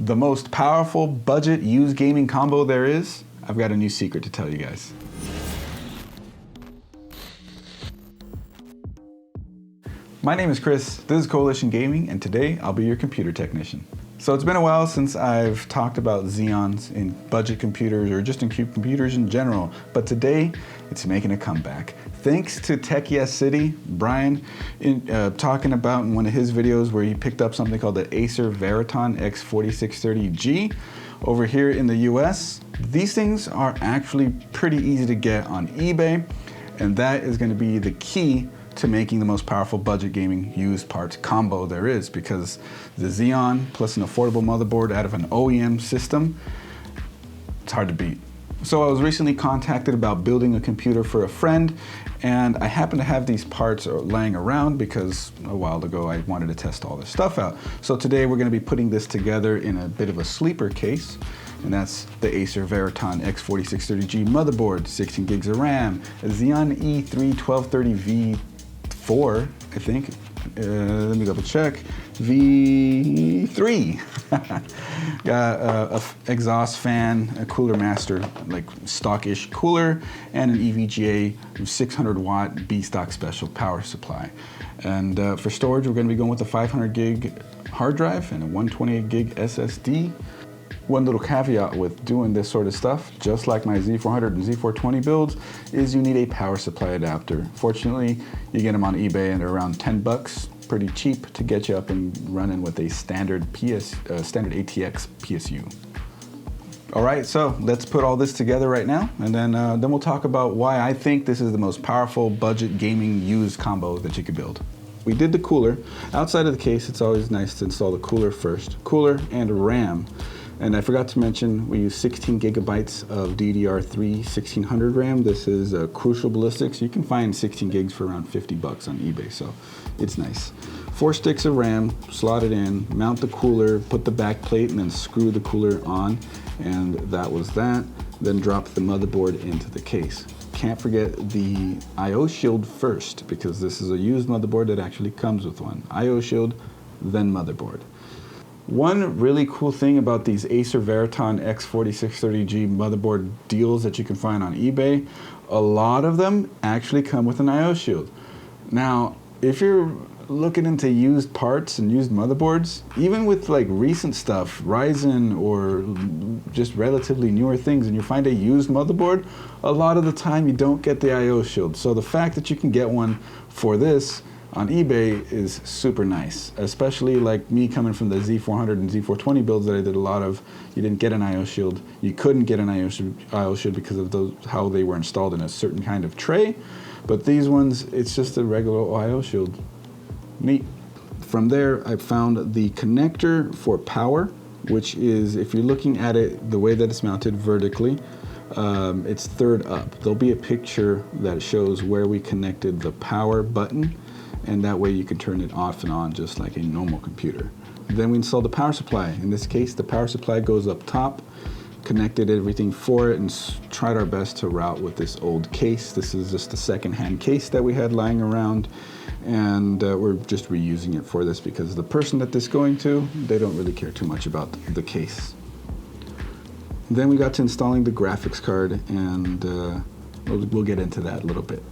The most powerful budget used gaming combo there is? I've got a new secret to tell you guys. My name is Chris, this is Coalition Gaming, and today I'll be your computer technician. So it's been a while since I've talked about Xeons in budget computers or just in computers in general, but today it's making a comeback. Thanks to Tech Yes City, Brian, talking about in one of his videos where he picked up something called the Acer Veriton X4630G over here in the US. These things are actually pretty easy to get on eBay, and that is going to be the key to making the most powerful budget gaming used parts combo there is, because the Xeon plus an affordable motherboard out of an OEM system, it's hard to beat. So I was recently contacted about building a computer for a friend, and I happen to have these parts laying around because a while ago I wanted to test all this stuff out. So today we're going to be putting this together in a bit of a sleeper case, and that's the Acer Veriton X4630G motherboard, 16 gigs of RAM, a Xeon E3 1230V4, I think. Let me double check. V3. Got a exhaust fan, a cooler master, like stockish cooler, and an EVGA 600 watt B-stock special power supply. And for storage, we're going to be going with a 500 gig hard drive and a 128 gig SSD. One little caveat with doing this sort of stuff, just like my Z400 and Z420 builds, is you need a power supply adapter. Fortunately, you get them on eBay and they're around 10 bucks, pretty cheap to get you up and running with a standard standard ATX PSU. All right, so let's put all this together right now, and then we'll talk about why I think this is the most powerful budget gaming used combo that you could build. We did the cooler. Outside of the case, it's always nice to install the cooler first. Cooler and RAM. And I forgot to mention, we use 16 gigabytes of DDR3 1600 RAM. This is Crucial Ballistics. You can find 16 gigs for around 50 bucks on eBay, so it's nice. 4 sticks of RAM, slot it in, mount the cooler, put the back plate, and then screw the cooler on. And that was that. Then drop the motherboard into the case. Can't forget the I/O shield first, because this is a used motherboard that actually comes with one. I/O shield, then motherboard. One really cool thing about these Acer Veriton X4630G motherboard deals that you can find on eBay, a lot of them actually come with an I/O shield. Now, if you're looking into used parts and used motherboards, even with like recent stuff, Ryzen or just relatively newer things, and you find a used motherboard, a lot of the time you don't get the I/O shield. So the fact that you can get one for this on eBay is super nice, especially like me coming from the Z400 and Z420 builds that I did a lot of. You didn't get an I/O shield. You couldn't get an I/O shield because of how they were installed in a certain kind of tray. But these ones, it's just a regular I/O shield. Neat. From there, I found the connector for power, which is, if you're looking at it the way that it's mounted vertically, it's third up. There'll be a picture that shows where we connected the power button, and that way you can turn it off and on just like a normal computer. Then we installed the power supply. In this case, the power supply goes up top, connected everything for it, and tried our best to route with this old case. This is just a second-hand case that we had lying around, and we're just reusing it for this because the person that this is going to, they don't really care too much about the case. Then we got to installing the graphics card, and we'll get into that a little bit.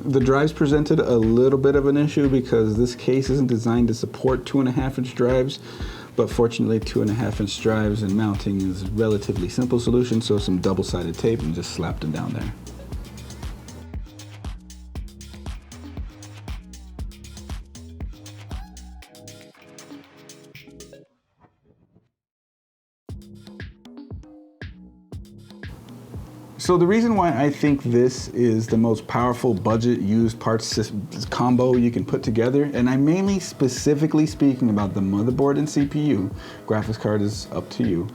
The drives presented a little bit of an issue because this case isn't designed to support 2.5-inch drives, but fortunately 2.5-inch drives and mounting is a relatively simple solution, so some double-sided tape and just slapped them down there. So the reason why I think this is the most powerful budget used parts combo you can put together, and I'm mainly specifically speaking about the motherboard and CPU, graphics card is up to you,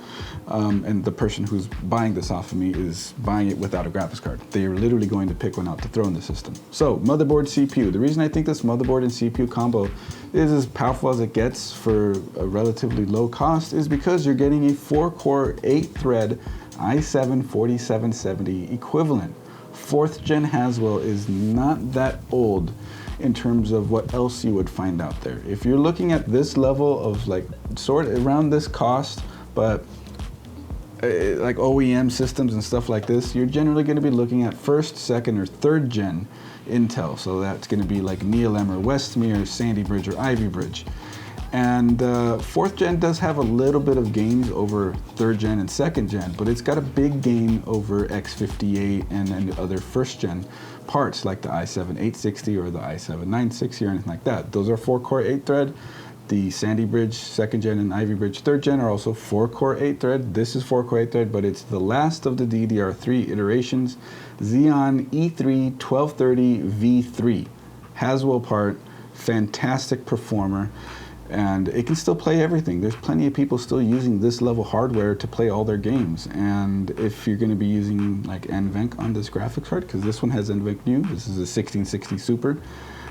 and the person who's buying this off of me is buying it without a graphics card. They are literally going to pick one out to throw in the system. So motherboard, CPU. The reason I think this motherboard and CPU combo is as powerful as it gets for a relatively low cost is because you're getting a 4-core, 8-thread i7-4770 equivalent. 4th gen Haswell is not that old, in terms of what else you would find out there. If you're looking at this level of like sort of around this cost, but like OEM systems and stuff like this, you're generally going to be looking at first, second, or third gen Intel. So that's going to be like Nehalem or Westmere, Sandy Bridge, or Ivy Bridge. And fourth gen does have a little bit of gains over third gen and second gen, but it's got a big gain over X58 and other first gen parts like the i7-860 or the i7-960 or anything like that. Those are 4-core 8-thread. The Sandy Bridge second gen and Ivy Bridge third gen are also 4-core 8-thread. This is 4-core 8-thread, but it's the last of the DDR3 iterations. Xeon E3 1230 V3, Haswell part, fantastic performer. And it can still play everything. There's plenty of people still using this level hardware to play all their games. And if you're going to be using like NVENC on this graphics card, because this one has NVENC new, this is a 1660 Super,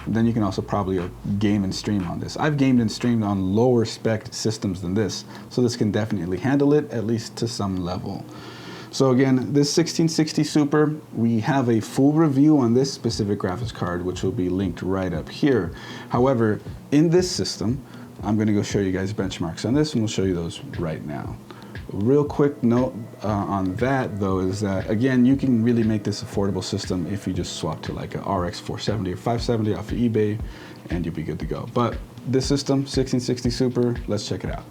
then you can also probably game and stream on this. I've gamed and streamed on lower spec systems than this, so this can definitely handle it, at least to some level. So again, this 1660 Super, we have a full review on this specific graphics card, which will be linked right up here. However, in this system, I'm going to go show you guys benchmarks on this, and we'll show you those right now. A real quick note on that, though, is that, again, you can really make this affordable system if you just swap to like a RX 470 or 570 off of eBay, and you'll be good to go. But this system, 1660 Super, let's check it out.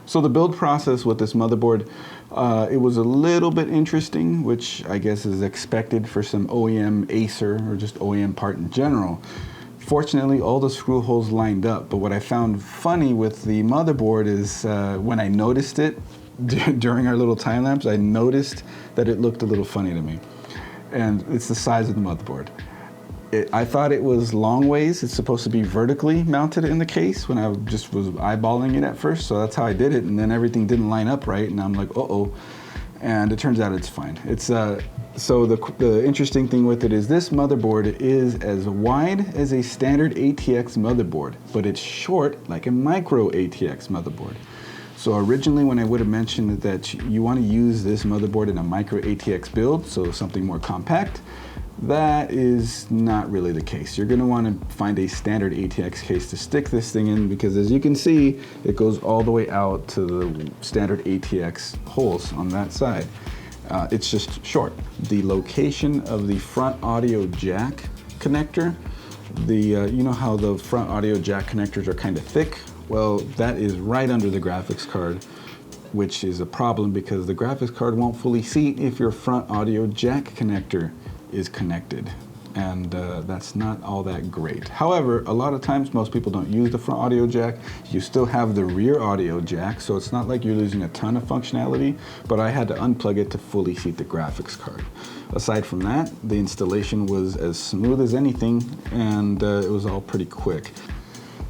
So the build process with this motherboard, it was a little bit interesting, which I guess is expected for some OEM Acer or just OEM part in general. Fortunately, all the screw holes lined up, but what I found funny with the motherboard is when I noticed it during our little time lapse, I noticed that it looked a little funny to me. And it's the size of the motherboard. I thought it was long ways. It's supposed to be vertically mounted in the case when I just was eyeballing it at first, so that's how I did it, and then everything didn't line up right, and I'm like, uh-oh. And it turns out it's fine. It's so the interesting thing with it is this motherboard is as wide as a standard ATX motherboard, but it's short like a micro ATX motherboard. So originally when I would have mentioned that you want to use this motherboard in a micro ATX build, so something more compact, that is not really the case. You're going to want to find a standard ATX case to stick this thing in, because as you can see, it goes all the way out to the standard ATX holes on that side. It's just short. The location of the front audio jack connector, you know how the front audio jack connectors are kind of thick? Well, that is right under the graphics card, which is a problem because the graphics card won't fully seat if your front audio jack connector is connected, and that's not all that great. However, a lot of times most people don't use the front audio jack. You still have the rear audio jack, so it's not like you're losing a ton of functionality, but I had to unplug it to fully seat the graphics card. Aside from that, the installation was as smooth as anything, and it was all pretty quick.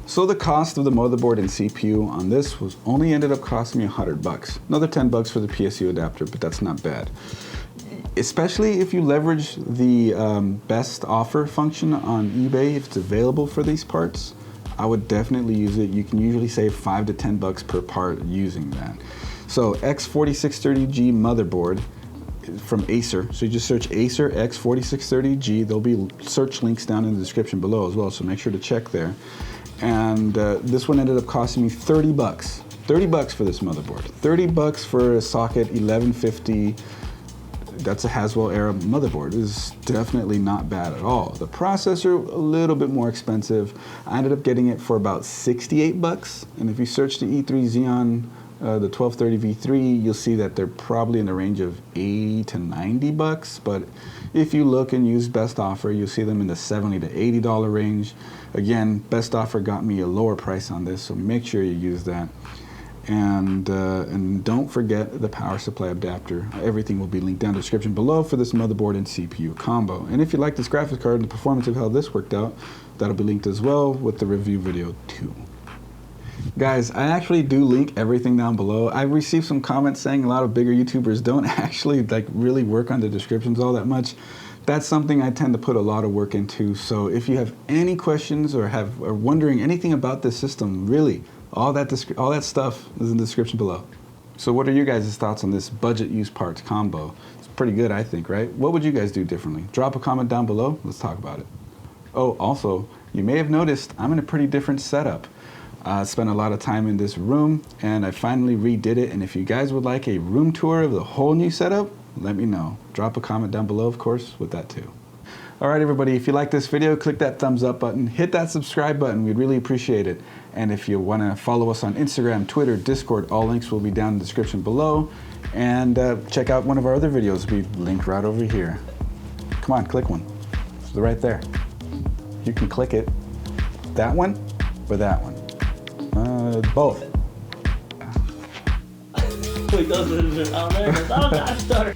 So the cost of the motherboard and CPU on this was only ended up costing me $100. Another $10 for the PSU adapter, but that's not bad. Especially if you leverage the best offer function on eBay, if it's available for these parts, I would definitely use it. You can usually save $5 to $10 per part using that. So X4630G motherboard from Acer. So you just search Acer X4630G. There'll be search links down in the description below as well, so make sure to check there. And this one ended up costing me $30. $30 for this motherboard. $30 for a socket 1150. That's a Haswell era motherboard. It is definitely not bad at all. The processor, a little bit more expensive. I ended up getting it for about $68. And if you search the E3 Xeon, the 1230 V3, you'll see that they're probably in the range of $80 to $90. But if you look and use best offer, you'll see them in the $70 to $80 range. Again, best offer got me a lower price on this, so make sure you use that. And don't forget the power supply adapter. Everything will be linked down in the description below for this motherboard and CPU combo. And if you like this graphics card and the performance of how this worked out, that'll be linked as well with the review video too. Guys, I actually do link everything down below. I've received some comments saying a lot of bigger YouTubers don't actually really work on the descriptions all that much. That's something I tend to put a lot of work into. So if you have any questions or are wondering anything about this system, really, all that stuff is in the description below. So what are your guys' thoughts on this budget use parts combo? It's pretty good, I think, right? What would you guys do differently? Drop a comment down below. Let's talk about it. Oh, also, you may have noticed I'm in a pretty different setup. I spent a lot of time in this room and I finally redid it. And if you guys would like a room tour of the whole new setup, let me know. Drop a comment down below, of course, with that too. All right, everybody, if you like this video, click that thumbs up button, hit that subscribe button. We'd really appreciate it. And if you want to follow us on Instagram, Twitter, Discord, all links will be down in the description below. And check out one of our other videos. We linked right over here. Come on, click one. It's right there. You can click it. That one or that one? Both. Wait, those are, oh, there it is. Oh, gosh, darn.